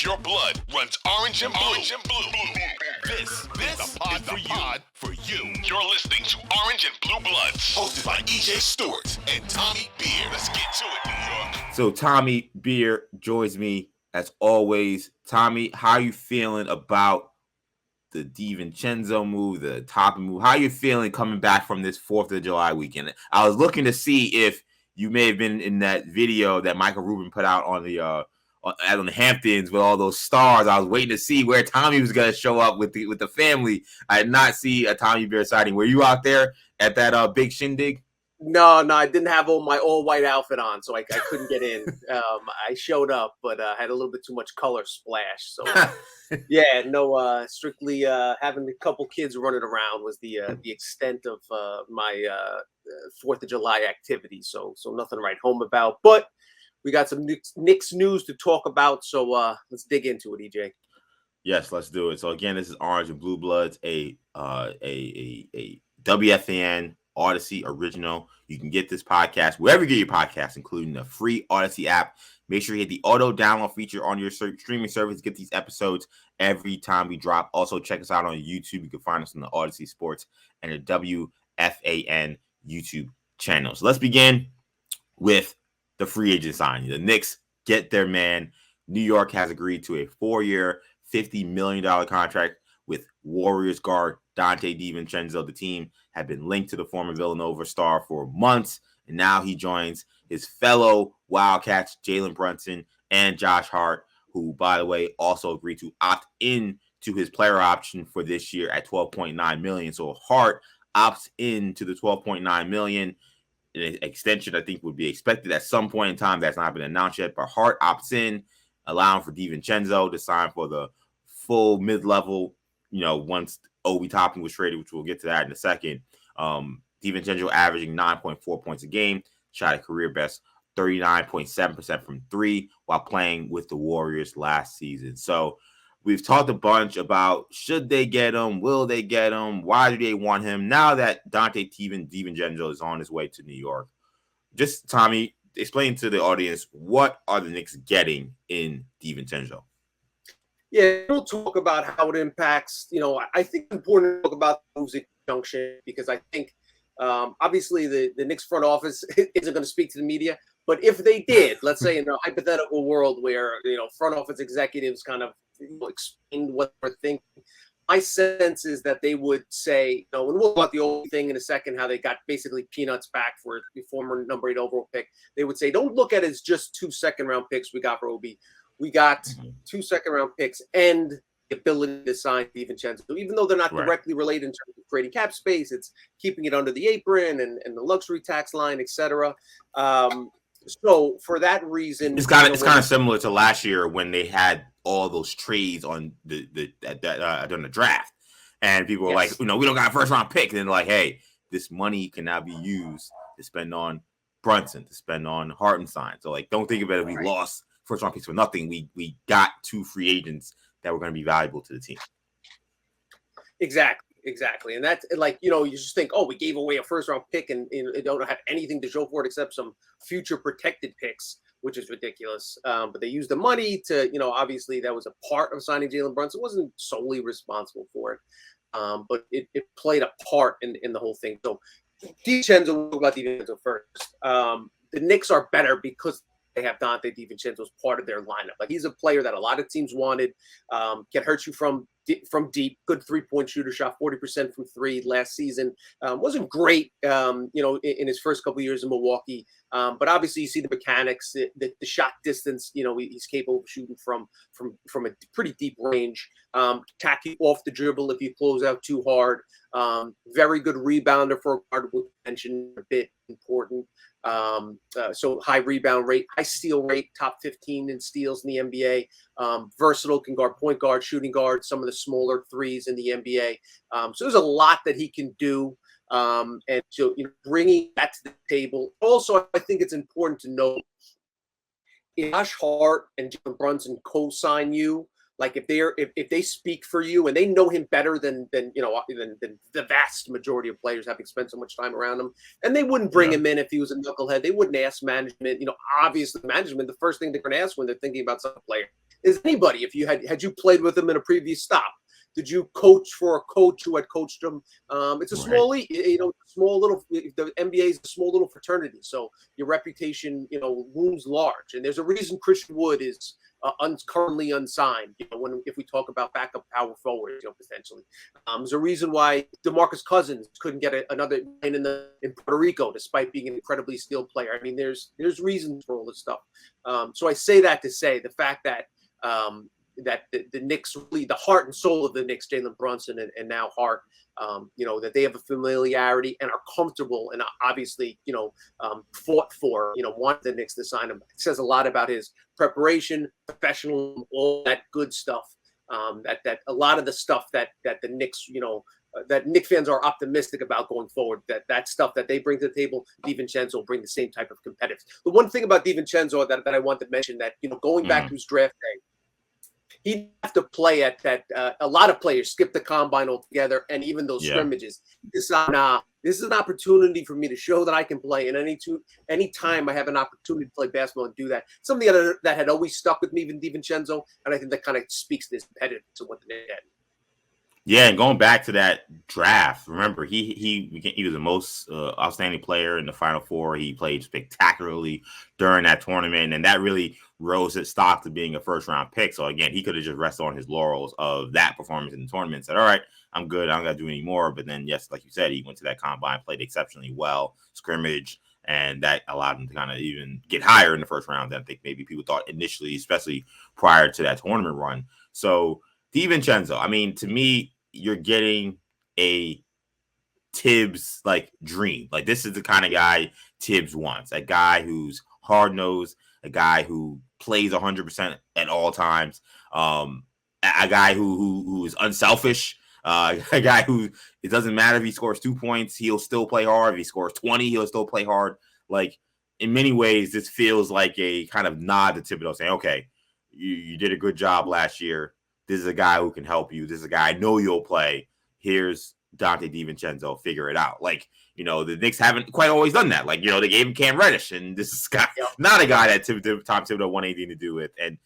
If your blood runs orange and blue, this is the pod for you. You're listening to Orange and Blue Bloods, hosted by EJ Stewart and Tommy Beer. Let's get to it, New York. So Tommy Beer joins me as always. Tommy, how are you feeling about the DiVincenzo move, the Toppin move? How are you feeling coming back from this 4th of July weekend? I was looking to see if you may have been in that video that Michael Rubin put out on the on the Hamptons with all those stars. I was waiting to see where Tommy was going to show up with the family. I did not see a Tommy Beer sighting. Were you out there at that big shindig? No, I didn't have my all-white outfit on, so I couldn't get in. I showed up, but had a little bit too much color splash. So, strictly having a couple kids running around was the extent of my 4th of July activity. So nothing to write home about. But we got some Knicks news to talk about, so let's dig into it, EJ. Yes, let's do it. So again, this is Orange and Blue Bloods, a WFAN Audacy original. You can get this podcast wherever you get your podcasts, including the free Audacy app. Make sure you hit the auto download feature on your streaming service to get these episodes every time we drop. Also, check us out on YouTube. You can find us on the Audacy Sports and the WFAN YouTube channel. So let's begin with the free agent signing. The Knicks get their man. New York has agreed to a 4-year, $50 million contract with Warriors guard Donte DiVincenzo. The team had been linked to the former Villanova star for months, and now he joins his fellow Wildcats, Jalen Brunson and Josh Hart, who, by the way, also agreed to opt in to his player option for this year at $12.9 million. So Hart opts in to the $12.9 million. An extension, I think, would be expected at some point in time. That's not been announced yet, but Hart opts in, allowing for DiVincenzo to sign for the full mid-level, once Obi Toppin was traded, which we'll get to that in a second. DiVincenzo averaging 9.4 points a game, shot a career best 39.7% from three while playing with the Warriors last season. So we've talked a bunch about should they get him, will they get him, why do they want him? Now that Donte DiVincenzo is on his way to New York, just, Tommy, explain to the audience, what are the Knicks getting in DiVincenzo? Yeah, we'll talk about how it impacts. I think it's important to talk about the moves in conjunction, because I think obviously the Knicks front office isn't going to speak to the media. But if they did, let's say in a hypothetical world where front office executives kind of explained what they're thinking, my sense is that they would say, and we'll talk about the old thing in a second, how they got basically peanuts back for the former number 8 overall pick. They would say, don't look at it as just 2 second-round picks we got for Obi. We got 2 second-round picks and the ability to sign DiVincenzo. Even though they're not directly related in terms of creating cap space, it's keeping it under the apron and the luxury tax line, etc. So for that reason, it's kind of similar to last year when they had all those trades on during the draft, and people were like, we don't got a first round pick, and then like, hey, this money can now be used to spend on Brunson, to spend on Hartenstein. So like, don't think about it. We lost first round picks for nothing. We got 2 free agents that were going to be valuable to the team. Exactly. And that's like, you just think, we gave away a first round pick and it don't have anything to show for it except some future protected picks, which is ridiculous. But they used the money to, obviously that was a part of signing Jalen Brunson. It wasn't solely responsible for it. But it played a part in the whole thing. So DiVincenzo, we'll talk about DiVincenzo first. The Knicks are better because they have Donte DiVincenzo as part of their lineup. Like, he's a player that a lot of teams wanted, can hurt you from deep, good 3-point shooter, shot 40% from 3 last season. Wasn't great, in his first couple of years in Milwaukee. But obviously you see the mechanics, the shot distance, he's capable of shooting from a pretty deep range. Tacky off the dribble if you close out too hard. Very good rebounder for a guard, we'll mention a bit important. So high rebound rate, high steal rate, top 15 in steals in the NBA. Versatile, can guard point guard, shooting guard, some of the smaller threes in the NBA. So there's a lot that he can do. And so, bringing that to the table. Also, I think it's important to note, if Josh Hart and Jalen Brunson co-sign you, like if they speak for you and they know him better than the vast majority of players, having spent so much time around him, and they wouldn't bring him in if he was a knucklehead. They wouldn't ask management. Obviously management, the first thing they're going to ask when they're thinking about some player is anybody. If you had you played with him in a previous stop, did you coach for a coach who had coached him? It's a small league, small little. The NBA is a small little fraternity, so your reputation, looms large. And there's a reason Christian Wood is currently unsigned. If we talk about backup power forwards, potentially, there's a reason why DeMarcus Cousins couldn't get another in Puerto Rico, despite being an incredibly skilled player. I mean, there's reasons for all this stuff. So I say that to say the fact that. That the Knicks, really the heart and soul of the Knicks, Jalen Brunson and now Hart, that they have a familiarity and are comfortable and obviously, fought for, want the Knicks to sign him. It says a lot about his preparation, professionalism, all that good stuff. That a lot of the stuff that the Knicks, that Knicks fans are optimistic about going forward, that stuff that they bring to the table, DiVincenzo will bring the same type of competitiveness. The one thing about DiVincenzo that I want to mention that, going back to his draft day, he'd have to play at that. A lot of players skip the combine altogether, and even those scrimmages. This is an opportunity for me to show that I can play. And any time I have an opportunity to play basketball and do that, something that had always stuck with me, even DiVincenzo, and I think that kind of speaks to his competitiveness to what they did. Yeah, and going back to that draft, remember he was the most outstanding player in the Final Four. He played spectacularly during that tournament, and that really rose his stock to being a first-round pick. So again, he could have just rested on his laurels of that performance in the tournament and said, all right, I'm good. I don't got to do any more. But then, yes, like you said, he went to that combine, played exceptionally well, scrimmage, and that allowed him to kind of even get higher in the first round than I think maybe people thought initially, especially prior to that tournament run. So DiVincenzo, I mean, to me, you're getting a Tibbs dream. Like, this is the kind of guy Tibbs wants, a guy who's hard-nosed, a guy who plays 100% at all times, a guy who is unselfish, a guy who, it doesn't matter if he scores 2 points, he'll still play hard. If he scores 20, he'll still play hard. Like, in many ways, this feels like a kind of nod to Thibodeau saying, okay, you did a good job last year. This is a guy who can help you. This is a guy I know you'll play. Here's Donte DiVincenzo. Figure it out. Like, the Knicks haven't quite always done that. Like, they gave him Cam Reddish, and this is not a guy that Tom Thibodeau wanted anything to do with. And,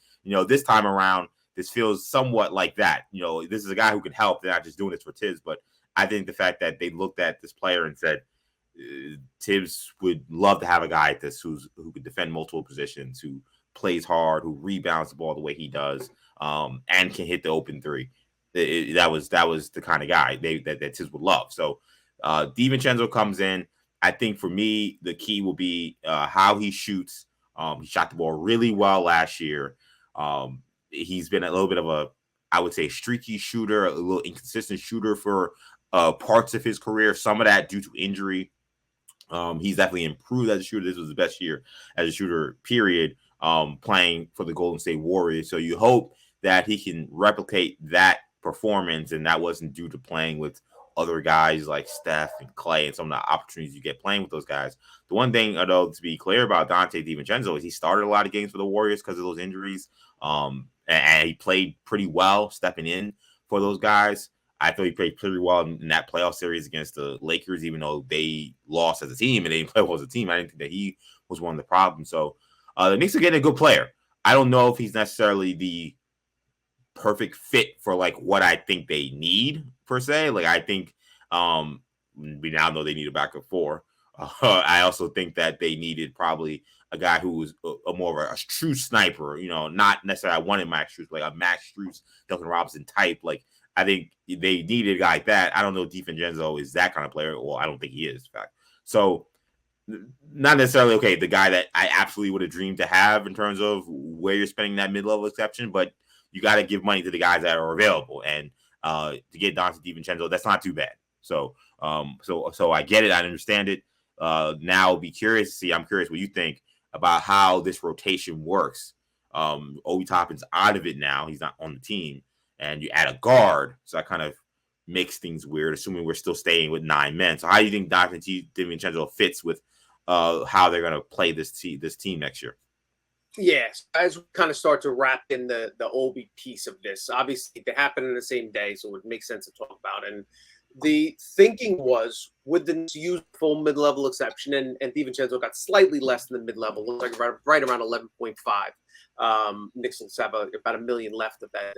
this time around, this feels somewhat like that. This is a guy who can help. They're not just doing this for Tibbs. But I think the fact that they looked at this player and said, Tibbs would love to have a guy like this who could defend multiple positions, who plays hard, who rebounds the ball the way he does, and can hit the open three. That was the kind of guy that Tibbs would love. So DiVincenzo comes in. I think for me, the key will be how he shoots. He shot the ball really well last year. He's been a little bit of a, I would say, streaky shooter, a little inconsistent shooter for parts of his career. Some of that due to injury. He's definitely improved as a shooter. This was his best year as a shooter, period, playing for the Golden State Warriors. So you hope that he can replicate that performance, and that wasn't due to playing with other guys like Steph and Clay and some of the opportunities you get playing with those guys. The one thing, though, to be clear about Donte DiVincenzo is he started a lot of games for the Warriors because of those injuries, and he played pretty well stepping in for those guys. I thought he played pretty well in that playoff series against the Lakers, even though they lost as a team and they didn't play well as a team. I didn't think that he was one of the problems. So the Knicks are getting a good player. I don't know if he's necessarily the perfect fit for what I think they need per se. I think we now know they need a backup four. I also think that they needed probably a guy who was a more of a true sniper. Not necessarily I wanted Max Strus, a Max Strus, Duncan Robinson type. I think they needed a guy like that. I don't know if DiVincenzo is that kind of player. Well, I don't think he is, in fact. So not necessarily, the guy that I absolutely would have dreamed to have in terms of where you're spending that mid-level exception, but you got to give money to the guys that are available. And to get Donte DiVincenzo, that's not too bad. So I get it. I understand it. Now I'm curious what you think about how this rotation works. Obi Toppin's out of it now. He's not on the team. And you add a guard. So that kind of makes things weird, assuming we're still staying with 9 men. So how do you think Donte DiVincenzo fits with how they're going to play this team next year? Yes, as we kind of start to wrap in the Obi piece of this, obviously they happen in the same day, so it makes sense to talk about. And the thinking was, would the Knicks use full mid-level exception, and DiVincenzo got slightly less than the mid-level, right around 11.5. Knicks will have about $1 million left of that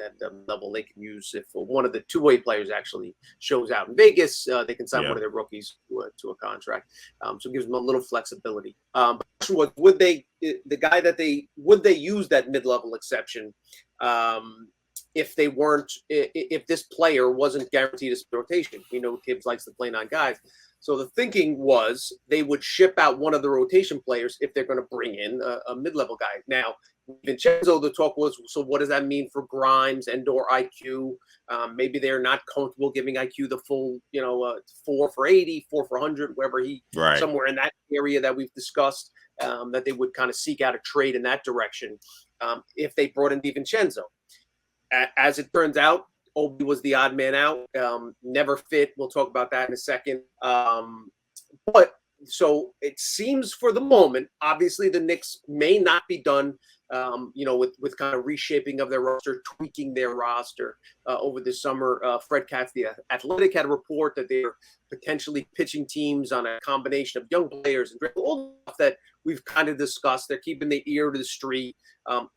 level they can use if one of the two-way players actually shows out in Vegas. They can sign one of their rookies to a contract, so it gives them a little flexibility. But the question was, would they use that mid-level exception if this player wasn't guaranteed a rotation? We know Tibbs likes to play 9 guys. So the thinking was they would ship out one of the rotation players if they're going to bring in a mid-level guy. Now, DiVincenzo, the talk was, so what does that mean for Grimes and/or IQ? Maybe they're not comfortable giving IQ the full, 4 for 80, 4 for 100, wherever somewhere in that area that we've discussed, that they would kind of seek out a trade in that direction if they brought in DiVincenzo. As it turns out, Obi was the odd man out, never fit. We'll talk about that in a second. But so it seems for the moment, obviously the Knicks may not be done, with kind of reshaping of their roster, tweaking their roster over the summer. Fred Katz, the Athletic, had a report that they're potentially pitching teams on a combination of young players and all the stuff that we've kind of discussed. They're keeping their ear to the street.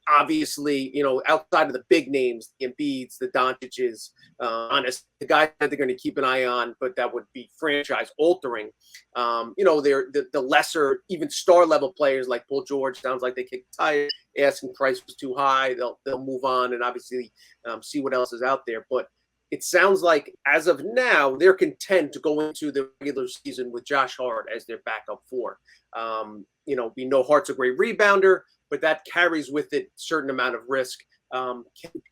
Obviously, outside of the big names, the Embiids, the Dontici's, the guys that they're going to keep an eye on, but that would be franchise altering. They're the lesser, even star level players like Paul George. Sounds like they kicked the tire. Asking price was too high. They'll move on and obviously see what else is out there. But it sounds like as of now, they're content to go into the regular season with Josh Hart as their backup 4. We know Hart's a great rebounder, but that carries with it a certain amount of risk.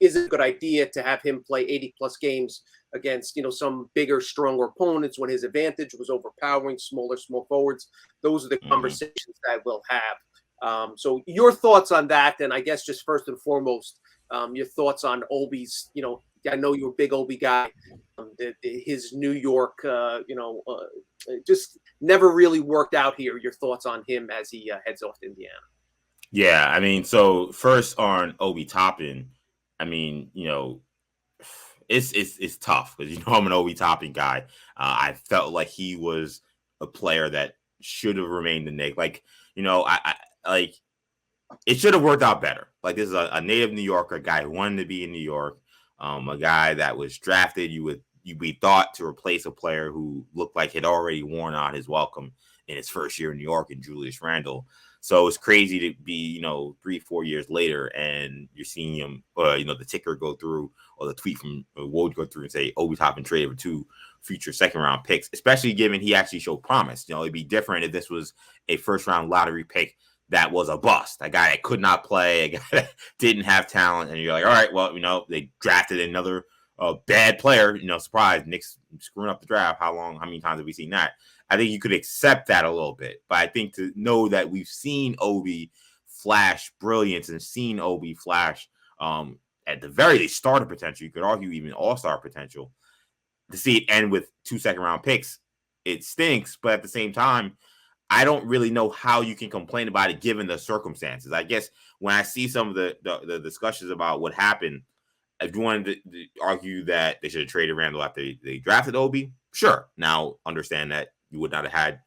Is it a good idea to have him play 80-plus games against, some bigger, stronger opponents when his advantage was overpowering smaller, small forwards? Those are the conversations that we'll have. So your thoughts on that, and I guess just first and foremost, your thoughts on Obi's, I know you're a big Obi guy. His New York, just never really worked out here. Your thoughts on him as he heads off to Indiana? Yeah, I mean, so first on Obi Toppin, I mean, it's tough because I'm an Obi Toppin guy. I felt like he was a player that should have remained the Knick. Like, I it should have worked out better. Like, this is a native New Yorker, a guy who wanted to be in New York, a guy that was drafted. You'd be thought to replace a player who looked like had already worn out his welcome in his first year in New York, in Julius Randle. So it's crazy to be, 3-4 years later, and you're seeing him, the ticker go through, or the tweet from Woj go through and say Obi Toppin traded for 2 future second-round picks, especially given he actually showed promise. It'd be different if this was a first-round lottery pick that was a bust, a guy that could not play, a guy that didn't have talent, and you're like, all right, well, they drafted another bad player. Surprise, Knicks screwing up the draft. How many times have we seen that? I think you could accept that a little bit, but I think to know that we've seen Obi flash brilliance and seen Obi flash at the very least starter potential, you could argue even all-star potential, to see it end with 2 second-round picks, it stinks. But at the same time, I don't really know how you can complain about it given the circumstances. I guess when I see some of the discussions about what happened, if you wanted to argue that they should have traded Randle after they drafted Obi, sure. Now, understand that you would not have had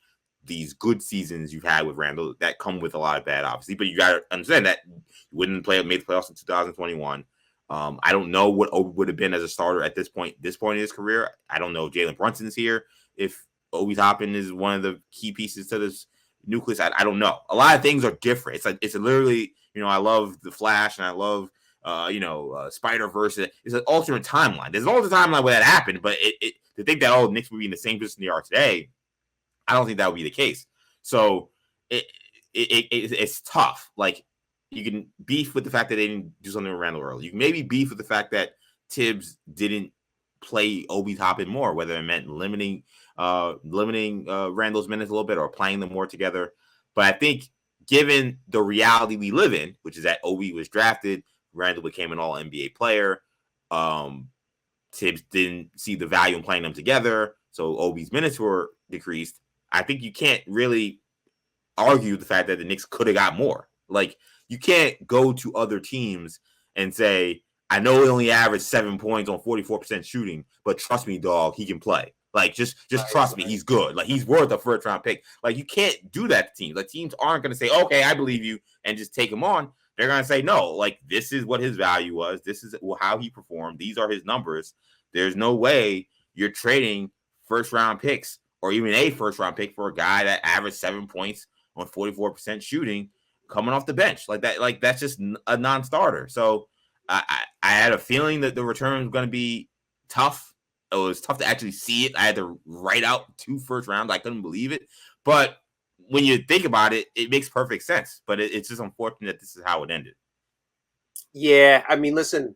these good seasons you've had with Randle that come with a lot of bad, obviously. But you got to understand that you wouldn't made the playoffs in 2021. I don't know what Obi would have been as a starter at this point in his career. I don't know if Jalen Brunson's here, if Obi Toppin is one of the key pieces to this nucleus. I don't know. A lot of things are different. It's literally, I love the Flash and I love Spider-Verse. It's an alternate timeline. There's an alternate timeline where that happened, but to think that Knicks would be in the same position they are today, I don't think that would be the case. So it's tough. Like, you can beef with the fact that they didn't do something with Randle early. You can maybe beef with the fact that Tibbs didn't play Obi Toppin more, whether it meant limiting Randle's minutes a little bit or playing them more together. But I think given the reality we live in, which is that Obi was drafted, Randle became an all-NBA player, Tibbs didn't see the value in playing them together, so Obi's minutes were decreased. I think you can't really argue the fact that the Knicks could have got more. Like, you can't go to other teams and say, I know he only averaged 7 points on 44% shooting, but trust me, dog, he can play. Like, just trust me, he's good. Like, he's worth a first-round pick. Like, you can't do that to teams. Like, teams aren't going to say, okay, I believe you, and just take him on. They're going to say, no, like, this is what his value was. This is how he performed. These are his numbers. There's no way you're trading first-round picks or even a first-round pick for a guy that averaged 7 points on 44% shooting coming off the bench. Like that, like that's just a non-starter. So I had a feeling that the return was going to be tough. It was tough to actually see it. I had to write out 2 first rounds. I couldn't believe it. But when you think about it, it makes perfect sense. But it's just unfortunate that this is how it ended. Yeah, I mean, listen,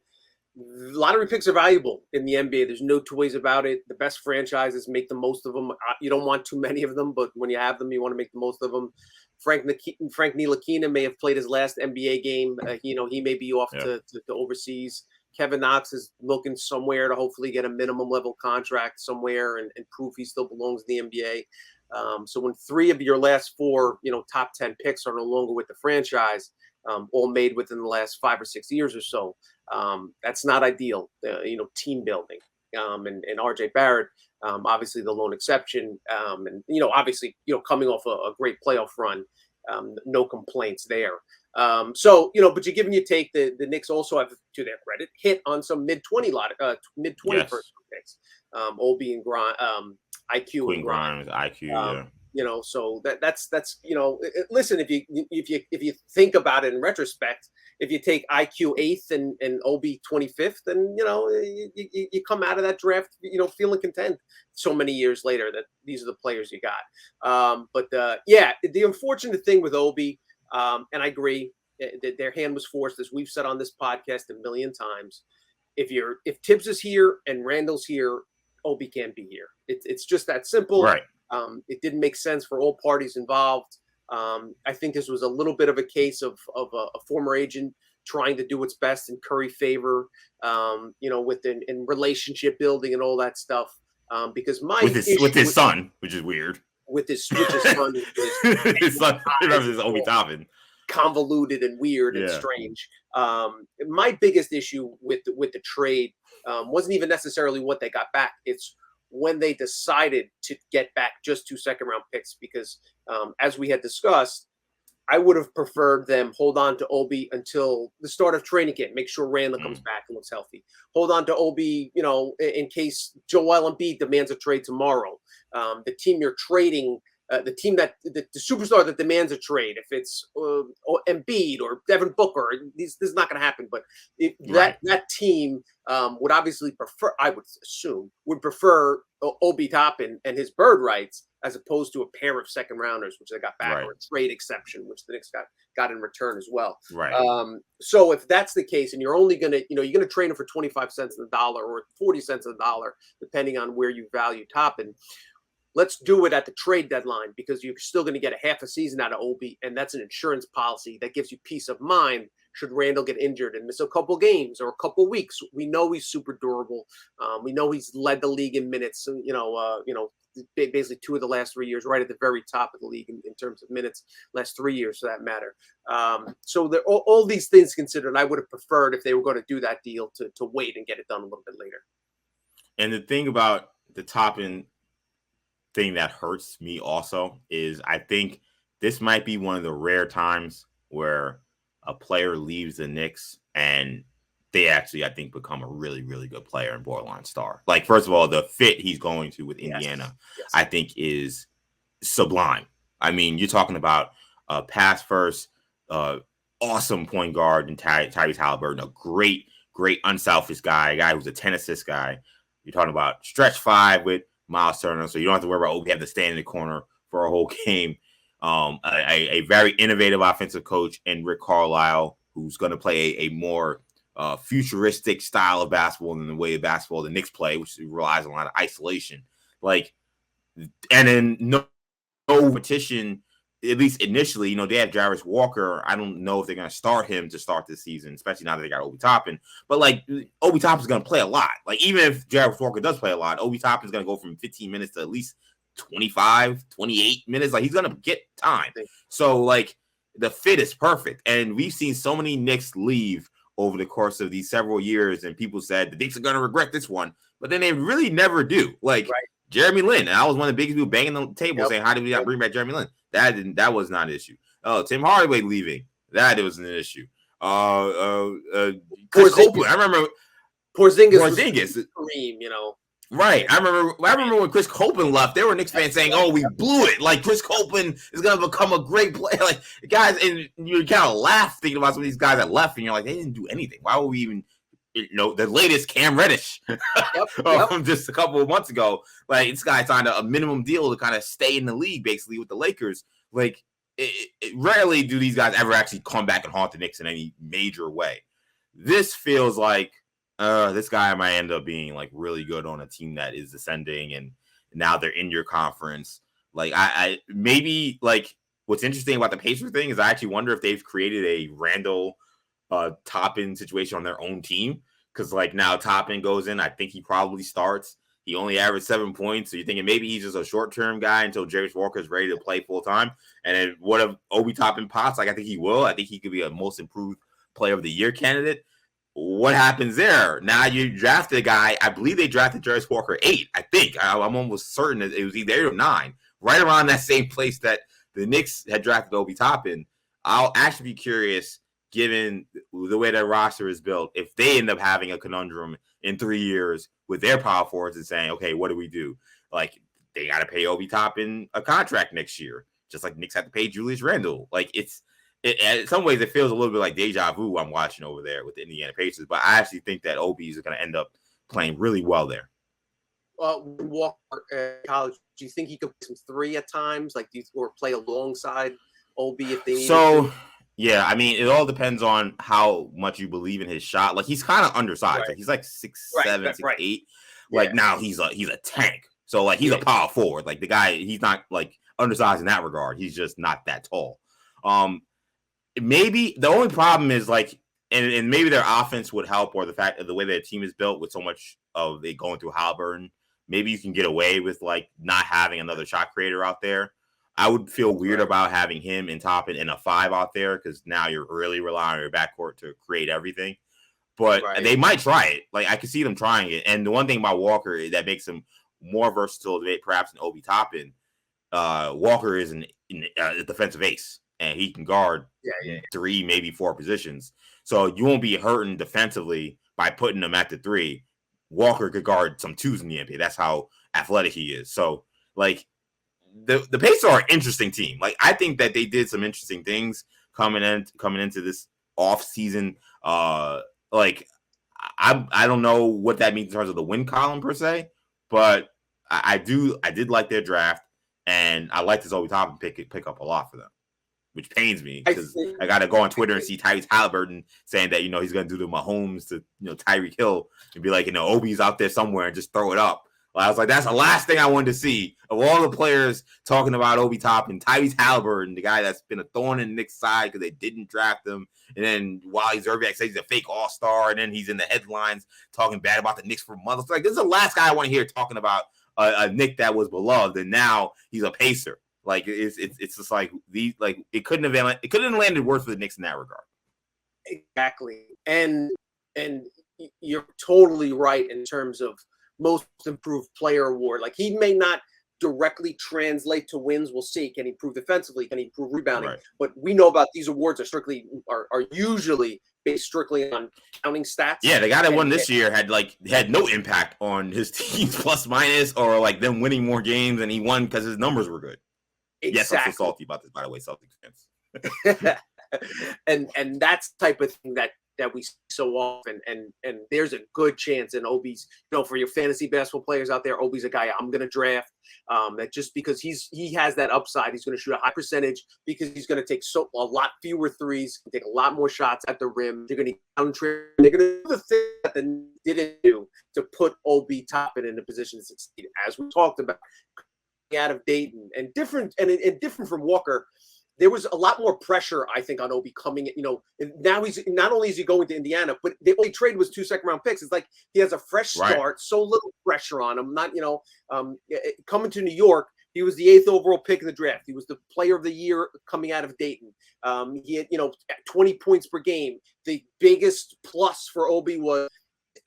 lottery picks are valuable in the NBA. There's no two ways about it. The best franchises make the most of them. You don't want too many of them, but when you have them, you want to make the most of them. Frank Ntilikina may have played his last NBA game. He may be off to overseas. Kevin Knox is looking somewhere to hopefully get a minimum level contract somewhere and prove he still belongs in the NBA. So when 3 of your last 4, top 10 picks are no longer with the franchise, all made within the last 5 or 6 years or so, that's not ideal. Team building. And RJ Barrett, obviously the lone exception. Obviously, coming off a great playoff run, no complaints there. But you're giving your take. The Knicks also have, to their credit, hit on some mid-20 Yes. first picks. Obi and IQ Quinn and Grimes, IQ, so that's listen, if you think about it in retrospect, if you take IQ 8th and OB 25th, then you come out of that draft feeling content so many years later that these are the players you got. But the unfortunate thing with Obi, and I agree that their hand was forced, as we've said on this podcast a million times. If Tibbs is here and Randall's here, Obi can't be here. It's just that simple. Right. It didn't make sense for all parties involved. I think this was a little bit of a case of a former agent trying to do what's best in Curry favor, in relationship building and all that stuff. Because with his son, which is weird. With his son, his son, is Obi Toppin. Convoluted and weird and strange. My biggest issue with the trade wasn't even necessarily what they got back. It's when they decided to get back just 2 second-round picks, because as we had discussed, I would have preferred them hold on to Obi until the start of training camp, make sure Randall comes back and looks healthy. Hold on to Obi, in case Joel Embiid demands a trade tomorrow. The team you're trading, the team that the superstar that demands a trade, if it's Embiid or Devin Booker, this is not going to happen. But that team would obviously prefer, I would assume, prefer Obi Toppin and his bird rights as opposed to a pair of second rounders, which they got back, or a trade exception, which the Knicks got in return as well. Right. So if that's the case, and you're only gonna, you're gonna trade him for 25 cents on the dollar or 40 cents on the dollar, depending on where you value Toppin. Let's do it at the trade deadline, because you're still going to get a half a season out of Obi, and that's an insurance policy that gives you peace of mind should Randall get injured and miss a couple games or a couple weeks. We know he's super durable. We know he's led the league in minutes. Basically 2 of the last 3 years, right at the very top of the league in terms of minutes, last 3 years for that matter. So all these things considered, I would have preferred, if they were going to do that deal, to wait and get it done a little bit later. And the thing about the Toppin thing that hurts me also is I think this might be one of the rare times where a player leaves the Knicks and they actually, I think, become a really, really good player and borderline star. Like, first of all, the fit he's going to with Indiana, yes. I think, is sublime. I mean, you're talking about a pass first, awesome point guard in Tyrese Halliburton, a great unselfish guy, a guy who's a 10 assist guy. You're talking about stretch 5 with Miles Turner, so you don't have to worry about, we have to stand in the corner for a whole game. A very innovative offensive coach in Rick Carlisle, who's going to play a more futuristic style of basketball than the way of basketball the Knicks play, which relies on a lot of isolation. And then no competition, at least initially. They have Jarvis Walker. I don't know if they're going to start him to start this season, especially now that they got Obi Toppin. But Obi Toppin's going to play a lot. Even if Jarvis Walker does play a lot, Obi Toppin's going to go from 15 minutes to at least 25, 28 minutes. He's going to get time. So the fit is perfect. And we've seen so many Knicks leave over the course of these several years, and people said the Knicks are going to regret this one, but then they really never do. Jeremy Lin, and I was one of the biggest people banging on the table saying, how did we not bring back Jeremy Lin? That was not an issue. Oh, Tim Hardaway leaving, that was an issue. Chris Copeland. I remember Porzingis. Dream, Right. I remember when Chris Copeland left, there were Knicks fans saying, "Oh, we blew it. Like Chris Copeland is gonna become a great player." Like guys, and you kind of laugh thinking about some of these guys that left, and you're like, they didn't do anything. Why would we even the latest Cam Reddish just a couple of months ago, like this guy signed a minimum deal to kind of stay in the league basically with the Lakers. Like rarely do these guys ever actually come back and haunt the Knicks in any major way. This feels like this guy might end up being like really good on a team that is ascending, and now they're in your conference. Like I maybe like what's interesting about the Pacers thing is I actually wonder if they've created a Randall Toppin situation on their own team, because like now Toppin goes in, I think he probably starts. He only averaged 7 points, so you're thinking maybe he's just a short-term guy until Jarris Walker is ready to play full-time. And then what if Obi Toppin pops? Like I think he will. I think he could be a most improved player of the year candidate. What happens there? Now you drafted a guy. I believe they drafted Jarris Walker 8. I think I'm almost certain that it was either 8 or 9, right around that same place that the Knicks had drafted Obi Toppin. I'll actually be curious, given the way their roster is built, if they end up having a conundrum in 3 years with their power forwards and saying, "Okay, what do we do?" Like they got to pay Obi Toppin a contract next year, just like Knicks had to pay Julius Randle. Like in some ways, it feels a little bit like deja vu I'm watching over there with the Indiana Pacers, but I actually think that Obi is going to end up playing really well there. Walker college, do you think he could play some 3 at times, or play alongside Obi if they need to? Yeah, I mean, it all depends on how much you believe in his shot. Like he's kind of undersized. Right. Like he's like 6'7", 6'8". Right. Like now he's a tank. So like he's a power forward. Like the guy, he's not like undersized in that regard. He's just not that tall. Maybe the only problem is like, and maybe their offense would help, or the fact of the way their team is built with so much of it going through Halliburton. Maybe you can get away with like not having another shot creator out there. I would feel weird about having him and Toppin and a 5 out there, because now you're really relying on your backcourt to create everything. But they might try it. Like I can see them trying it. And the one thing about Walker that makes him more versatile, perhaps than Obi Toppin, Walker is a defensive ace, and he can guard 3, maybe 4 positions. So you won't be hurting defensively by putting him at the 3. Walker could guard some 2s in the NBA. That's how athletic he is. So like the Pacers are an interesting team. Like I think that they did some interesting things coming into this off season. Like I don't know what that means in terms of the win column per se, but I did like their draft, and I like this Obi Toppin pick up a lot for them, which pains me because I got to go on Twitter and see Tyrese Halliburton saying that he's going to do the Mahomes to Tyreek Hill and be like Obi's out there somewhere and just throw it up. I was like, that's the last thing I wanted to see of all the players talking about Obi Toppin, Tyrese Halliburton, the guy that's been a thorn in Knicks' side because they didn't draft him. And then Wally Zerbiak says he's a fake all-star, and then he's in the headlines talking bad about the Knicks for months. Like, this is the last guy I want to hear talking about a Knick that was beloved, and now he's a Pacer. Like, it's just like it couldn't have landed worse for the Knicks in that regard. Exactly, and you're totally right in terms of most improved player award. Like he may not directly translate to wins. We'll see. Can he improve defensively? Can he improve rebounding? Right. But we know about these awards are usually based strictly on counting stats. Yeah, the guy that won this year had no impact on his team's plus minus or like them winning more games, and he won because his numbers were good. Exactly. Yes, I'm so salty about this, by the way, Celtics fans. and that's the type of thing that we see so often, and there's a good chance in Obi's, for your fantasy basketball players out there, Obi's a guy I'm going to draft, that just because he has that upside, he's going to shoot a high percentage because he's going to take a lot fewer threes, take a lot more shots at the rim. They're going to they're going to do the thing that they didn't do to put Obi Toppin in a position to succeed, as we talked about, out of Dayton and different from Walker. There was a lot more pressure, I think, on Obi coming. Now he's not only is he going to Indiana, but the only trade was 2 second-round picks. It's like he has a fresh start, right. So little pressure on him. Not, coming to New York, he was the 8th overall pick in the draft. He was the player of the year coming out of Dayton. He had, 20 points per game. The biggest plus for Obi was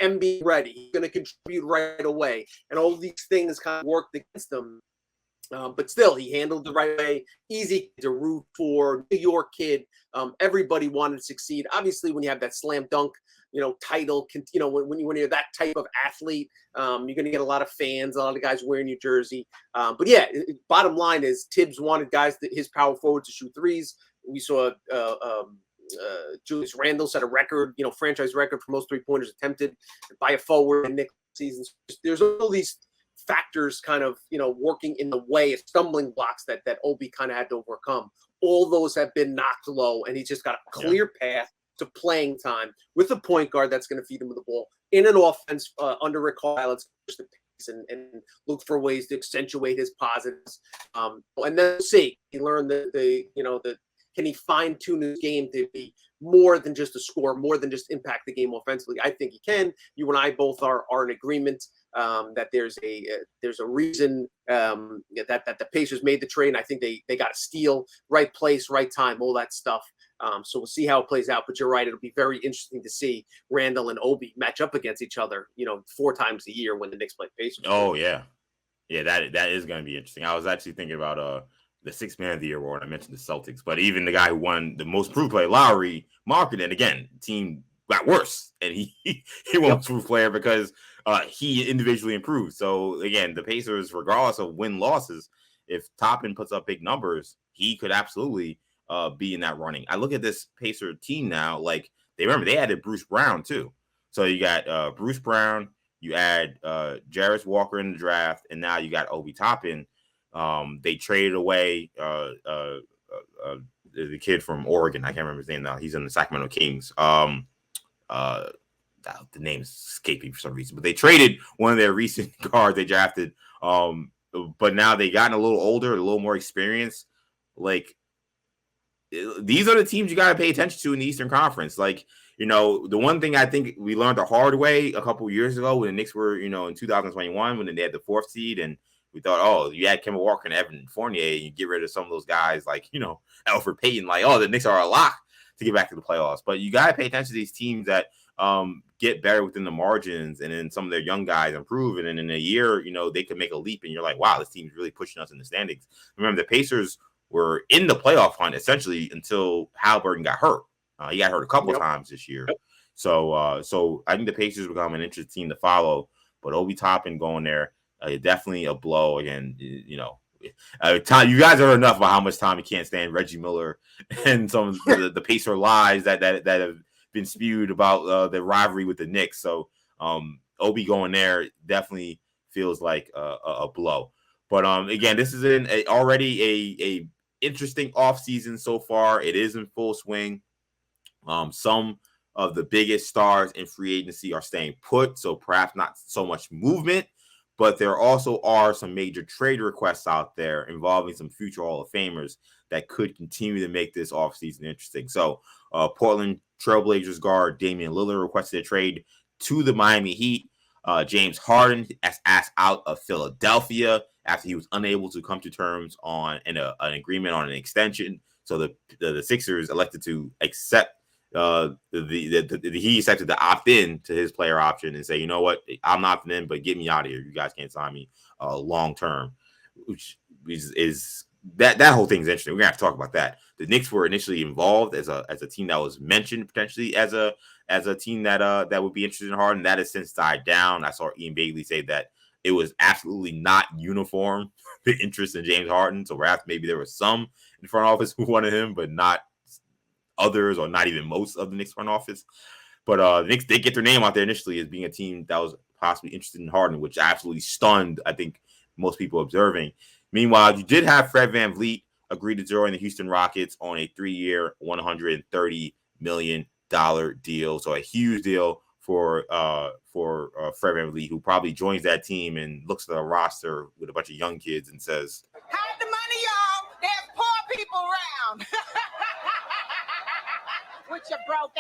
MB ready. He's going to contribute right away, and all these things kind of worked against him. But still, he handled the right way. Easy to root for. New York kid. Everybody wanted to succeed. Obviously, when you have that slam dunk, title, when you're that type of athlete, you're going to get a lot of fans, a lot of guys wearing your jersey. But yeah, bottom line is Tibbs wanted guys, his power forwards, to shoot threes. We saw Julius Randle set a record, franchise record for most 3-pointers attempted by a forward in Knicks season. There's all these factors kind of, working in the way, stumbling blocks that Obi kind of had to overcome. All those have been knocked low, and he's just got a clear path to playing time with a point guard that's going to feed him with the ball in an offense under Rick Carlisle. It's just the pace and look for ways to accentuate his positives. And then see, he learned the can he fine tune his game to be more than just a score, more than just impact the game offensively? I think he can. You and I both are in agreement that there's a reason that the Pacers made the trade. And I think they got a steal, right place, right time, all that stuff. So we'll see how it plays out. But you're right; it'll be very interesting to see Randall and Obi match up against each other. 4 times a year when the Knicks play Pacers. Oh yeah, that is going to be interesting. I was actually thinking about the 6th Man of the Year award. I mentioned the Celtics, but even the guy who won the most improved player, Lowry, Markkanen, again, team got worse, and he won improved player because he individually improved. So again, the Pacers, regardless of win-losses, if Toppin puts up big numbers, he could absolutely be in that running. I look at this Pacer team now, like they added Bruce Brown too. So you got Bruce Brown, you add Jarris Walker in the draft, and now you got Obi Toppin. They traded away the kid from Oregon. I can't remember his name now. He's in the Sacramento Kings. The name's escaping for some reason, but they traded one of their recent guards they drafted. But now they gotten a little older, a little more experienced. Like, these are the teams you got to pay attention to in the Eastern Conference. Like, the one thing I think we learned the hard way a couple of years ago when the Knicks were, in 2021, when they had the 4th seed, and we thought, oh, you had Kemba Walker and Evan Fournier, and you get rid of some of those guys like, Alfred Payton, like, oh, the Knicks are a lock to get back to the playoffs. But you got to pay attention to these teams that get better within the margins, and then some of their young guys improve. And then in a year, they could make a leap, and you're like, wow, this team's really pushing us in the standings. Remember, the Pacers were in the playoff hunt essentially until Haliburton got hurt. He got hurt a couple times this year. So I think the Pacers become an interesting team to follow. But Obi Toppin going there, definitely a blow. Again, Tom, you guys heard enough about how much time he can't stand Reggie Miller and some of the Pacer lies that have been spewed about the rivalry with the Knicks. So Obi going there definitely feels like a blow. But again, this is already a interesting offseason so far. It is in full swing. Some of the biggest stars in free agency are staying put, so perhaps not so much movement, but there also are some major trade requests out there involving some future Hall of Famers that could continue to make this offseason interesting. So Portland Trailblazers guard Damian Lillard requested a trade to the Miami Heat. James Harden has asked out of Philadelphia after he was unable to come to terms on an agreement on an extension. So the Sixers elected to accept he accepted to opt in to his player option and say, you know what, I'm opting in, but get me out of here. You guys can't sign me long term, which is that whole thing's interesting. We're gonna have to talk about that. The Knicks were initially involved as a team that was mentioned potentially as a team that would be interested in Harden. That has since died down. I saw Ian Bailey say that it was absolutely not uniform, the interest in James Harden. So perhaps maybe there was some in the front office who wanted him, but not others, or not even most of the Knicks front office. But the Knicks did get their name out there initially as being a team that was possibly interested in Harden, which absolutely stunned, I think, most people observing. Meanwhile, you did have Fred VanVleet agree to join the Houston Rockets on a 3-year, $130 million deal. So a huge deal for Fred VanVleet, who probably joins that team and looks at the roster with a bunch of young kids and says, "Hide the money, y'all. There's poor people around." With your broke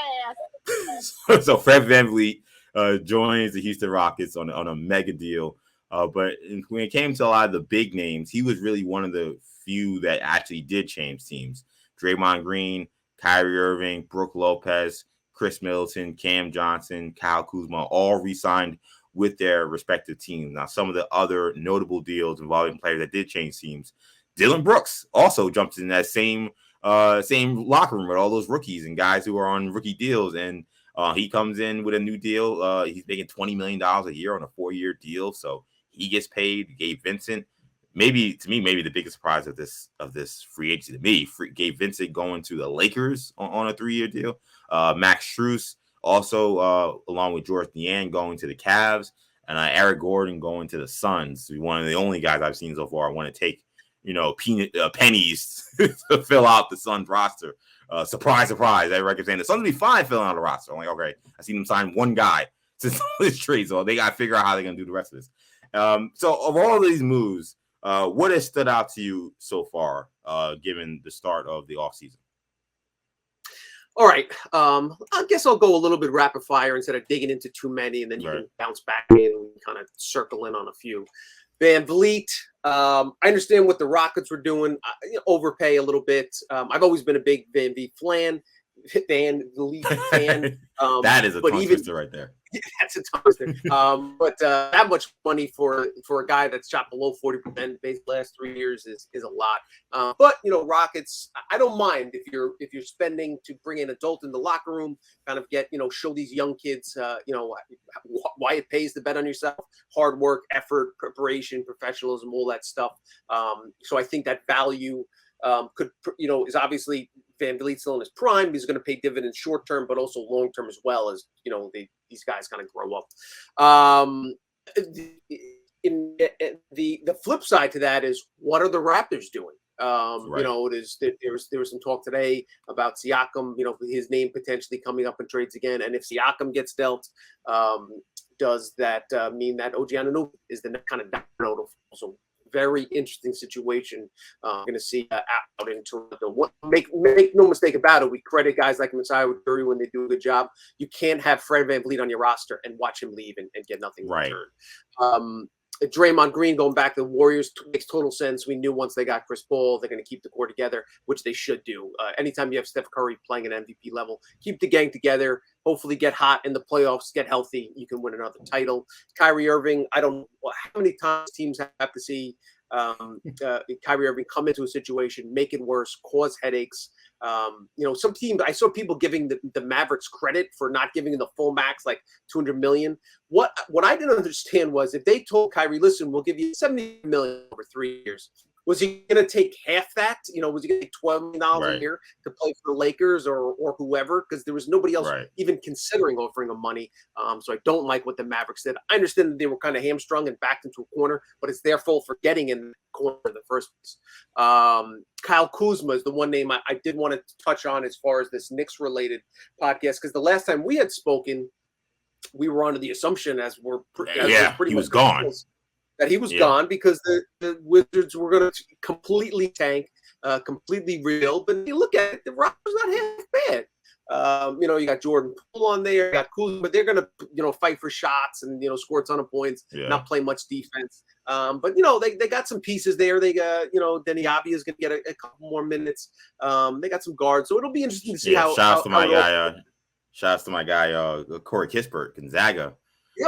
ass. So Fred VanVleet joins the Houston Rockets on a mega deal. But when it came to a lot of the big names, he was really one of the few that actually did change teams. Draymond Green, Kyrie Irving, Brooke Lopez, Chris Middleton, Cam Johnson, Kyle Kuzma all re-signed with their respective teams. Now, some of the other notable deals involving players that did change teams, Dylan Brooks also jumped in that same locker room with all those rookies and guys who are on rookie deals, and he comes in with a new deal. He's making $20 million a year on a 4-year deal, so he gets paid. Gabe Vincent, maybe the biggest surprise of this free agency to me, Gabe Vincent going to the Lakers on a 3-year deal. Max Strus also, along with George Niang, going to the Cavs, and Eric Gordon going to the Suns. One of the only guys I've seen so far want to take pennies to fill out the Suns roster. Surprise, surprise. Everybody kept saying the Suns will be fine filling out the roster. I'm like, okay, I seen them sign one guy since this trade, so they got to figure out how they're going to do the rest of this. So of all of these moves, what has stood out to you so far, given the start of the offseason? All right. I guess I'll go a little bit rapid fire instead of digging into too many, and then you can bounce back in and kind of circle in on a few. Van Vliet, I understand what the Rockets were doing. Overpay a little bit. I've always been a big Van Vliet fan. That is a tongue twister right there. Yeah, that's a tongue twister. But that much money for a guy that's shot below 40% based last 3 years is a lot. But Rockets, I don't mind if you're spending to bring an adult in the locker room, kind of get show these young kids why it pays to bet on yourself, hard work, effort, preparation, professionalism, all that stuff. So I think that value is obviously Van Vliet still in his prime. He's going to pay dividends short term, but also long term as well, as these guys kind of grow up. The flip side to that is, what are the Raptors doing? There was some talk today about Siakam, his name potentially coming up in trades again. And if Siakam gets dealt, does that mean that OG Anunoby is the kind of domino? So very interesting situation. I'm going to see out in Toronto. Make no mistake about it. We credit guys like Masai Ujiri when they do a good job. You can't have Fred VanVleet on your roster and watch him leave and get nothing in return. Draymond Green going back to the Warriors makes total sense. We knew once they got Chris Paul, they're going to keep the core together, which they should do. Anytime you have Steph Curry playing at MVP level, keep the gang together, hopefully get hot in the playoffs, get healthy. You can win another title. Kyrie Irving, I don't know how many times teams have to see Kyrie Irving come into a situation, make it worse, cause headaches. Some teams, I saw people giving the Mavericks credit for not giving the full max, like $200 million. What I didn't understand was, if they told Kyrie, listen, we'll give you $70 million over 3 years, was he going to take half that? Was he going to take $12 million a year to play for the Lakers or whoever? Because there was nobody else even considering offering him money. So I don't like what the Mavericks did. I understand that they were kind of hamstrung and backed into a corner, but it's their fault for getting in the corner in the first place. Kyle Kuzma is the one name I did want to touch on as far as this Knicks related podcast, because the last time we had spoken, we were under the assumption he was gone. That he was gone because the Wizards were going to completely tank, completely rebuild. But you look at it, the Rockets not half bad. You got Jordan Poole on there, you got Kuzma, but they're going to fight for shots and score a ton of points, not play much defense. But they got some pieces there. They got Denny Abby is going to get a couple more minutes. They got some guards, so it'll be interesting to see how. Shouts to my guy, Corey Kispert, Gonzaga.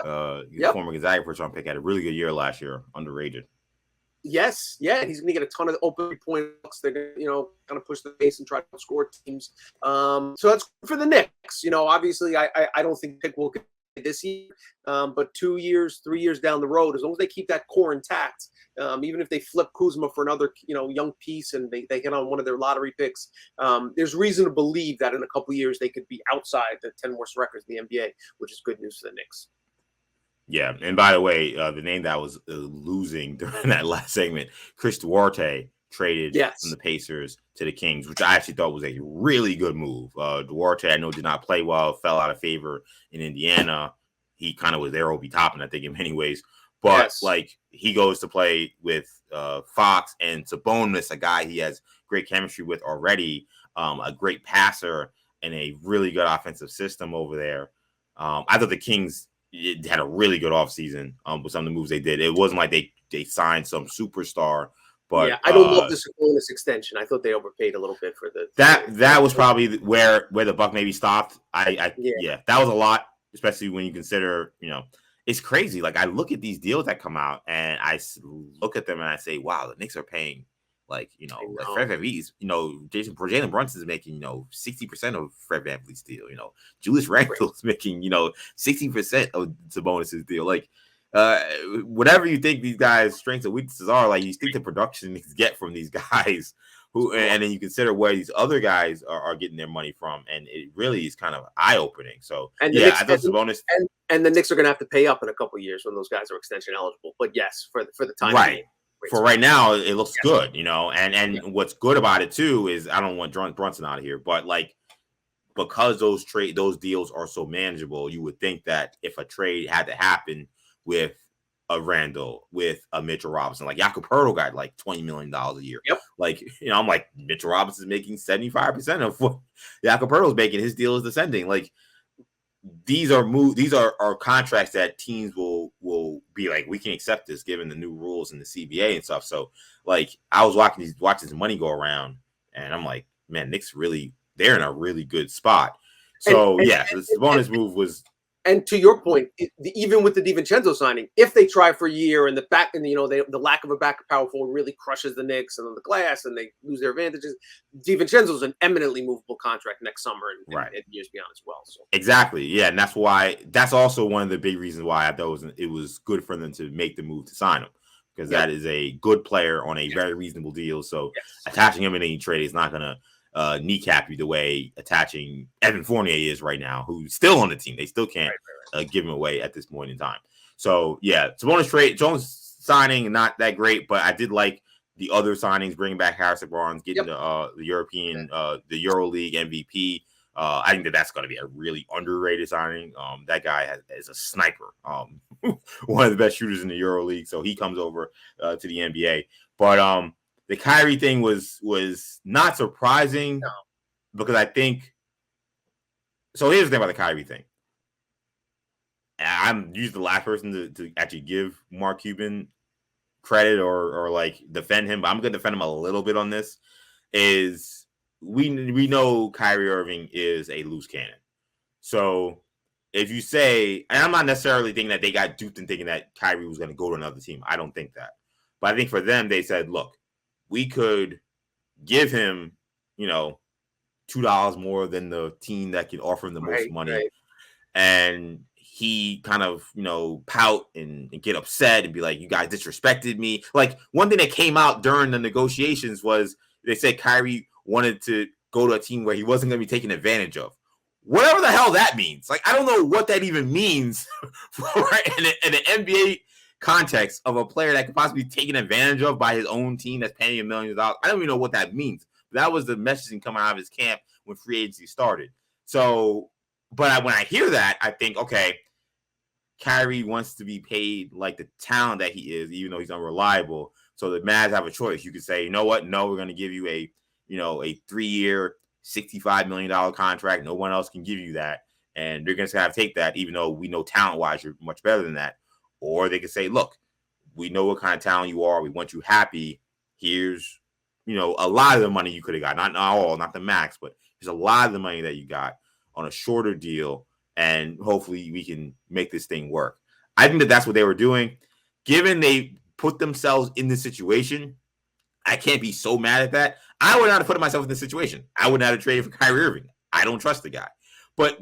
Former Gonzaga first round pick, had a really good year last year, underrated. Yes, and he's going to get a ton of open points. They're going to kind of push the pace and try to score teams. So that's for the Knicks. Obviously, I don't think pick will get this year, but 2 years, 3 years down the road, as long as they keep that core intact, even if they flip Kuzma for another young piece and they get on one of their lottery picks, there's reason to believe that in a couple of years they could be outside the 10 worst records in the NBA, which is good news for the Knicks. Yeah, and by the way, the name that was losing during that last segment, Chris Duarte, traded from the Pacers to the Kings, which I actually thought was a really good move. Duarte, I know, did not play well, fell out of favor in Indiana. He kind of was their Obi Toppin, I think, in many ways. But, he goes to play with Fox and Sabonis, a guy he has great chemistry with already, a great passer, and a really good offensive system over there. I thought the Kings had a really good offseason with some of the moves they did. It wasn't like they signed some superstar, but I don't love the Sabonis extension. I thought they overpaid a little bit for the that was probably where the buck maybe stopped. That was a lot, especially when you consider it's crazy. Like I look at these deals that come out, and I look at them and I say, "Wow, the Knicks are paying like like Fred VanVleet's. Jalen Brunson is making 60% of Fred VanVleet's deal. Julius Randle is making 60% of Sabonis's deal. Like whatever you think these guys' strengths and weaknesses are, like you think the production Knicks get from these guys." And then you consider where these other guys are getting their money from, and it really is kind of eye-opening. So, and I thought Sabonis and the Knicks are going to have to pay up in a couple of years when those guys are extension eligible. But yes, for the time right. For right now, it looks good, and what's good about it too is I don't want Brunson out of here, but like because those deals are so manageable, you would think that if a trade had to happen with a Randall, with a Mitchell Robinson, like Jakob Poeltl got like $20 million a year. Yep. Like, I'm like, Mitchell Robinson is making 75% of what Jakob Poeltl is making. His deal is descending. Like, these are contracts that teams will be like, we can accept this given the new rules in the CBA and stuff. So, like, I was watching this money go around, and I'm like, man, Knicks they're in a really good spot. So, the bonus move was. And to your point, even with the DiVincenzo signing, if they try for a year and the lack of a backup power forward really crushes the Knicks and on the glass and they lose their advantages, DiVincenzo's an eminently movable contract next summer and years beyond as well. So exactly, yeah, and that's also one of the big reasons why I thought it was good for them to make the move to sign him, because that is a good player on a very reasonable deal. So attaching him in any trade is not going to kneecap you the way attaching Evan Fournier is right now, who's still on the team. They still can't give him away at this point in time. So Sabonis trade, Jones signing not that great, but I did like the other signings, bringing back Harrison Barnes, getting the European, the EuroLeague MVP. I think that's going to be a really underrated signing. That guy is a sniper, one of the best shooters in the EuroLeague. So he comes over to the NBA, but the Kyrie thing was not surprising because I think so. Here's the thing about the Kyrie thing. I'm usually the last person to actually give Mark Cuban credit or like defend him, but I'm going to defend him a little bit on this. Is we know Kyrie Irving is a loose cannon. So if you say, and I'm not necessarily thinking that they got duped in thinking that Kyrie was going to go to another team. I don't think that. But I think for them, they said, look, we could give him, $2 more than the team that can offer him the most money. Right. And he kind of, pout and get upset and be like, you guys disrespected me. Like, one thing that came out during the negotiations was they said Kyrie wanted to go to a team where he wasn't going to be taken advantage of. Whatever the hell that means. Like, I don't know what that even means in the NBA context of a player that could possibly be taken advantage of by his own team that's paying him millions of dollars. I don't even know what that means. That was the messaging coming out of his camp when free agency started. So, but when I hear that, I think, okay, Kyrie wants to be paid like the talent that he is, even though he's unreliable. So the Mavs have a choice. You could say, you know what? No, we're going to give you a 3-year, $65 million contract. No one else can give you that. And they're going to have to take that, even though we know talent-wise you're much better than that. Or they could say, look, we know what kind of talent you are. We want you happy. Here's, a lot of the money you could have got. Not all, not the max, but here's a lot of the money that you got on a shorter deal. And hopefully we can make this thing work. I think that's what they were doing. Given they put themselves in this situation, I can't be so mad at that. I would not have put myself in this situation. I would not have traded for Kyrie Irving. I don't trust the guy. But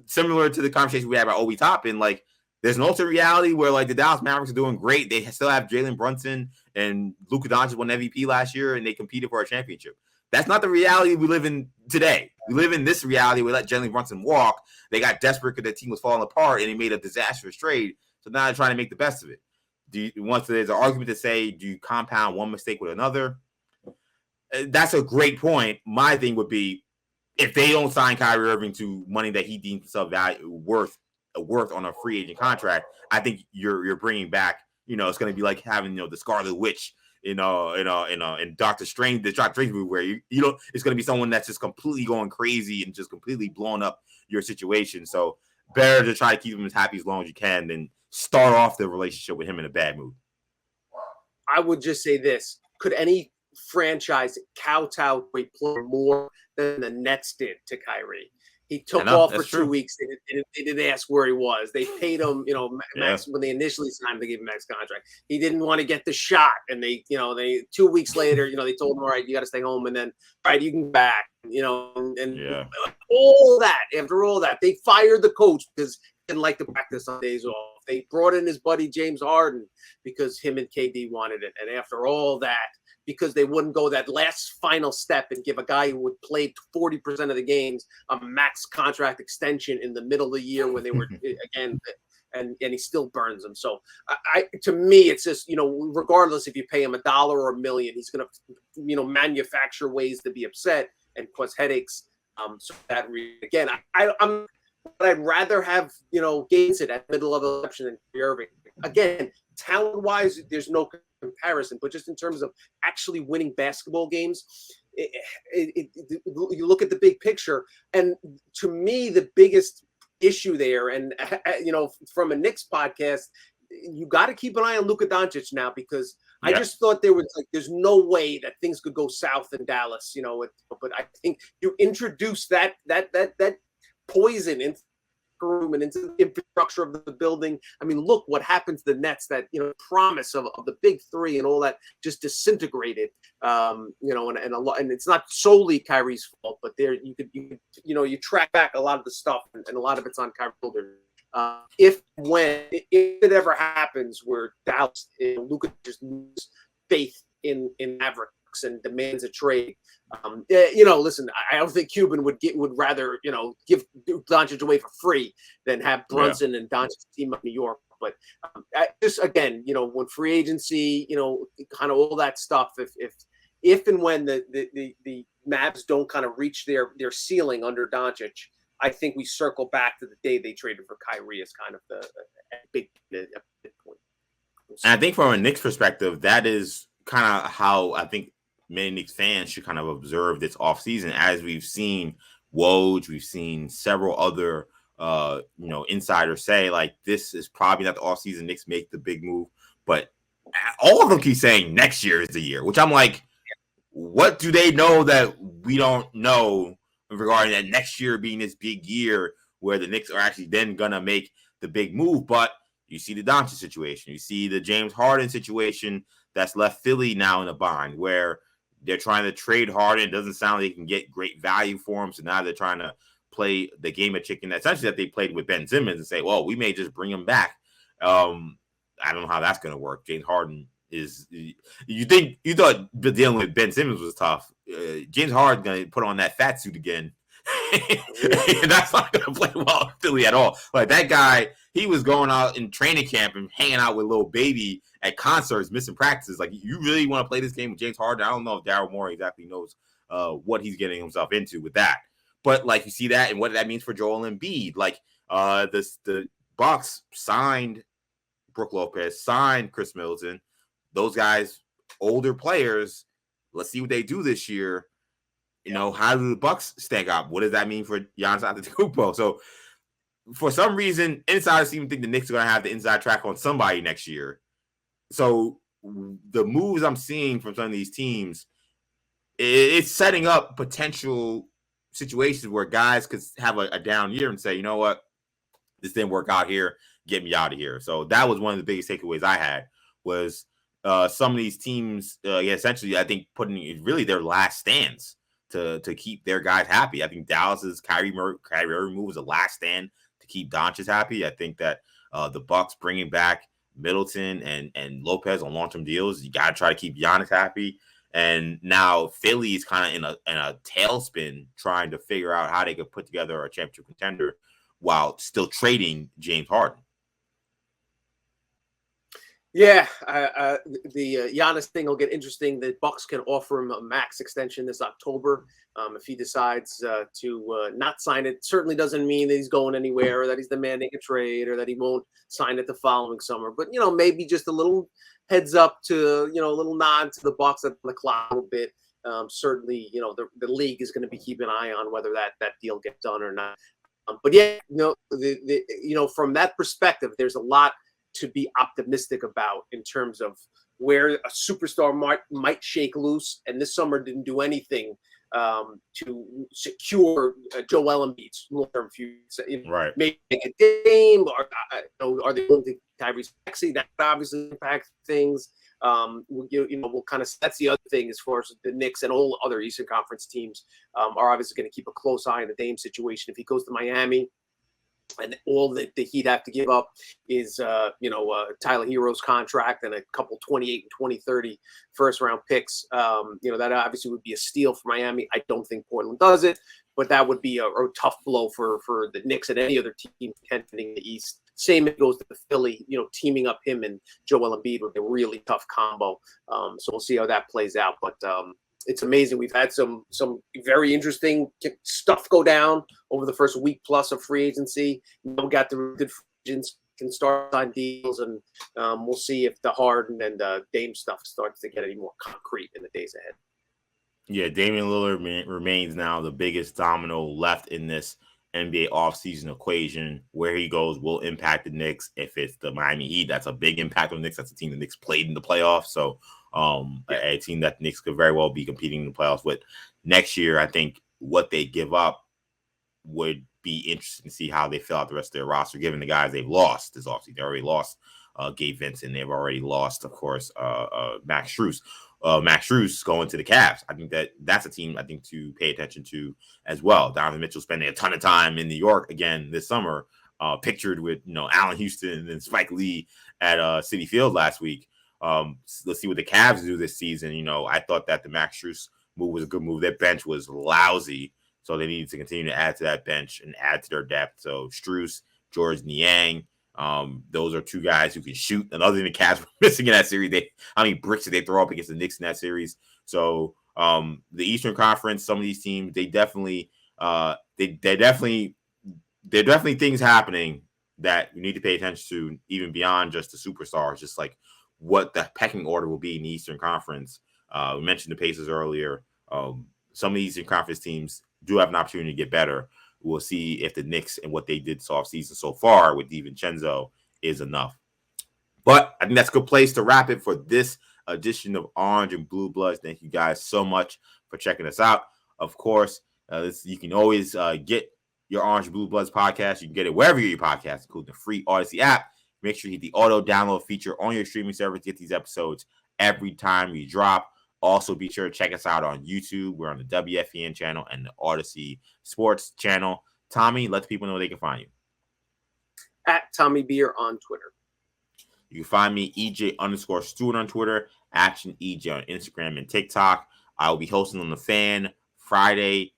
similar to the conversation we had about Obi Toppin, like, there's an alternate reality where, like, the Dallas Mavericks are doing great. They still have Jalen Brunson and Luka Doncic won MVP last year, and they competed for a championship. That's not the reality we live in today. We live in this reality. We let Jalen Brunson walk. They got desperate because the team was falling apart, and they made a disastrous trade. So now they're trying to make the best of it. Once there's an argument to say, do you compound one mistake with another? That's a great point. My thing would be, if they don't sign Kyrie Irving to money that he deems himself worth on a free agent contract, I think you're bringing back, it's going to be like having, the Scarlet Witch, in Doctor Strange, the Doctor Strange movie, where it's going to be someone that's just completely going crazy and just completely blowing up your situation. So better to try to keep him as happy as long as you can than start off the relationship with him in a bad mood. I would just say this: could any franchise kowtow to a player more than the Nets did to Kyrie? He took off for 2 weeks. They didn't ask where he was. They paid him, max when they initially signed him. They gave him max contract. He didn't want to get the shot, and they 2 weeks later, they told him, all right, you got to stay home, and then all right, you can back, all that. After all that, they fired the coach because he didn't like to practice on days off. They brought in his buddy James Harden because him and KD wanted it, and after all that, because they wouldn't go that last final step and give a guy who would play 40% of the games a max contract extension in the middle of the year when they were again, and he still burns them. So to me, it's just, regardless if you pay him $1 or $1 million, he's going to, manufacture ways to be upset and cause headaches. So that again, I'd rather have, Gaines at the middle of the election than Kyrie Irving. Again, talent-wise, there's no comparison, but just in terms of actually winning basketball games, you look at the big picture, and to me, the biggest issue there, and from a Knicks podcast, you got to keep an eye on Luka Doncic now because I just thought there's no way that things could go south in Dallas, but I think you introduce that poison into the room and into the infrastructure of the building. I mean, look what happened to the Nets, that promise of the big three and all that just disintegrated. And a lot, and it's not solely Kyrie's fault, but there you track back a lot of the stuff, and a lot of it's on Kyrie Irving. If it ever happens where Dallas, Luka just loses faith in Mavericks and demands a trade, listen, I don't think Cuban would rather give Doncic away for free than have Brunson and Doncic team up New York. But just again, when free agency, kind of all that stuff, if and when the Mavs don't kind of reach their ceiling under Doncic, I think we circle back to the day they traded for Kyrie as kind of the big point. And I think from a Knicks perspective, that is kind of how I think many Knicks fans should kind of observe this offseason. As we've seen Woj, we've seen several other insiders say, like, this is probably not the offseason Knicks make the big move. But all of them keep saying next year is the year, which I'm like, what do they know that we don't know regarding that next year being this big year where the Knicks are actually then going to make the big move? But you see the Doncic situation. You see the James Harden situation that's left Philly now in a bind where they're trying to trade Harden. It doesn't sound like they can get great value for him. So now they're trying to play the game of chicken, essentially, that they played with Ben Simmons, and say, well, we may just bring him back. I don't know how that's going to work. James Harden is – you thought dealing with Ben Simmons was tough. James Harden's going to put on that fat suit again. That's not going to play well in Philly at all. Like, that guy, he was going out in training camp and hanging out with little baby at concerts, missing practices. Like, you really want to play this game with James Harden? I don't know if Daryl Morey exactly knows what he's getting himself into with that. But, like, you see that and what that means for Joel Embiid. Like, the Bucks signed Brook Lopez, signed Chris Middleton. Those guys, older players. Let's see what they do this year. How do the Bucks stack up? What does that mean for Giannis Antetokounmpo? So, for some reason, insiders even think the Knicks are going to have the inside track on somebody next year. So, the moves I'm seeing from some of these teams, it's setting up potential situations where guys could have a down year and say, you know what, this didn't work out here, get me out of here. So, that was one of the biggest takeaways I had was some of these teams, essentially, I think, putting really their last stands to keep their guys happy. I think Dallas's Kyrie Irving move was a last stand to keep Doncic happy. I think that the Bucks bringing back Middleton and Lopez on long-term deals, you got to try to keep Giannis happy. And now Philly is kind of in a tailspin trying to figure out how they could put together a championship contender while still trading James Harden. Yeah, the Giannis thing will get interesting. The Bucks can offer him a max extension this October if he decides to not sign it. Certainly doesn't mean that he's going anywhere or that he's demanding a trade or that he won't sign it the following summer. But, maybe just a little heads up to, a little nod to the Bucks on the clock a little bit. Certainly, the league is going to be keeping an eye on whether that deal gets done or not. But yeah, from that perspective, there's a lot to be optimistic about in terms of where a superstar might shake loose. And this summer didn't do anything to secure Joel Embiid's long-term future. Right. Maybe make a Dame, or are they going to Tyrese Maxey? That obviously impacts things. We'll kind of, that's the other thing as far as the Knicks and all other Eastern Conference teams are obviously going to keep a close eye on the Dame situation. If he goes to Miami, and all that the Heat have to give up is, Tyler Hero's contract and a couple 28 and 2030 first-round picks. That obviously would be a steal for Miami. I don't think Portland does it, but that would be a tough blow for the Knicks and any other team contending the East. Same it goes to Philly, teaming up him and Joel Embiid would be a really tough combo. So we'll see how that plays out. But it's amazing. We've had some very interesting stuff go down over the first week plus of free agency. We got the good free agents can start on deals, and we'll see if the Harden and Dame stuff starts to get any more concrete in the days ahead. Yeah, Damian Lillard remains now the biggest domino left in this NBA offseason equation. Where he goes will impact the Knicks. If it's the Miami Heat, that's a big impact on the Knicks. That's a team the Knicks played in the playoffs. So a team that the Knicks could very well be competing in the playoffs with next year. I think what they give up would be interesting to see how they fill out the rest of their roster, given the guys they've lost this offseason. They already lost Gabe Vincent. They've already lost, of course, Max Strus. Max Strus going to the Cavs. I think that's a team to pay attention to as well. Donovan Mitchell spending a ton of time in New York again this summer, pictured with Allen Houston and Spike Lee at Citi Field last week. Let's see what the Cavs do this season. I thought that the Max Strus move was a good move. Their bench was lousy, so they needed to continue to add to that bench and add to their depth. So Strus, George Niang, those are two guys who can shoot. And other than the Cavs were missing in that series, how many bricks did they throw up against the Knicks in that series? So the Eastern Conference, some of these teams, they're definitely things happening that you need to pay attention to, even beyond just the superstars, just like what the pecking order will be in the Eastern Conference. We mentioned the Pacers earlier. Some of these Eastern Conference teams do have an opportunity to get better. We'll see if the Knicks and what they did this offseason so far with DiVincenzo is enough. But I think that's a good place to wrap it for this edition of Orange and Blue Bloods. Thank you guys so much for checking us out. Of course, you can always get your Orange and Blue Bloods podcast. You can get it wherever you get your podcast, including the free Audacy app. Make sure you hit the auto download feature on your streaming service to get these episodes every time we drop. Also, be sure to check us out on YouTube. We're on the WFAN channel and the Audacy Sports channel. Tommy, let the people know where they can find you. At Tommy Beer on Twitter. You can find me, EJ_Stewart on Twitter, Action EJ on Instagram and TikTok. I will be hosting on The Fan Friday,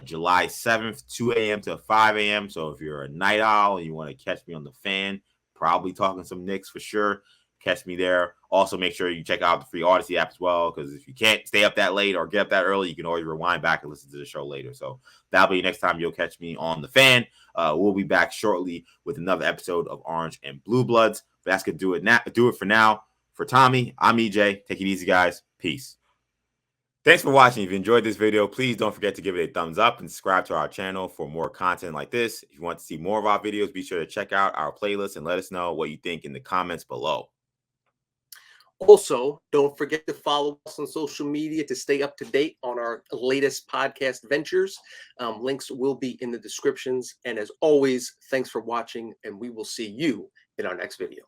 July 7th, 2 a.m. to 5 a.m. So if you're a night owl and you want to catch me on The Fan, probably talking some Knicks for sure, catch me there. Also, make sure you check out the free Audacy app as well, because if you can't stay up that late or get up that early, you can always rewind back and listen to the show later. So that'll be next time you'll catch me on The Fan. We'll be back shortly with another episode of Orange and Blue Bloods. But that's going to do it for now. For Tommy, I'm EJ. Take it easy, guys. Peace. Thanks for watching. If you enjoyed this video, please don't forget to give it a thumbs up and subscribe to our channel for more content like this. If you want to see more of our videos, be sure to check out our playlist and let us know what you think in the comments below. Also, don't forget to follow us on social media to stay up to date on our latest podcast ventures. Links will be in the descriptions. And as always, thanks for watching, and we will see you in our next video.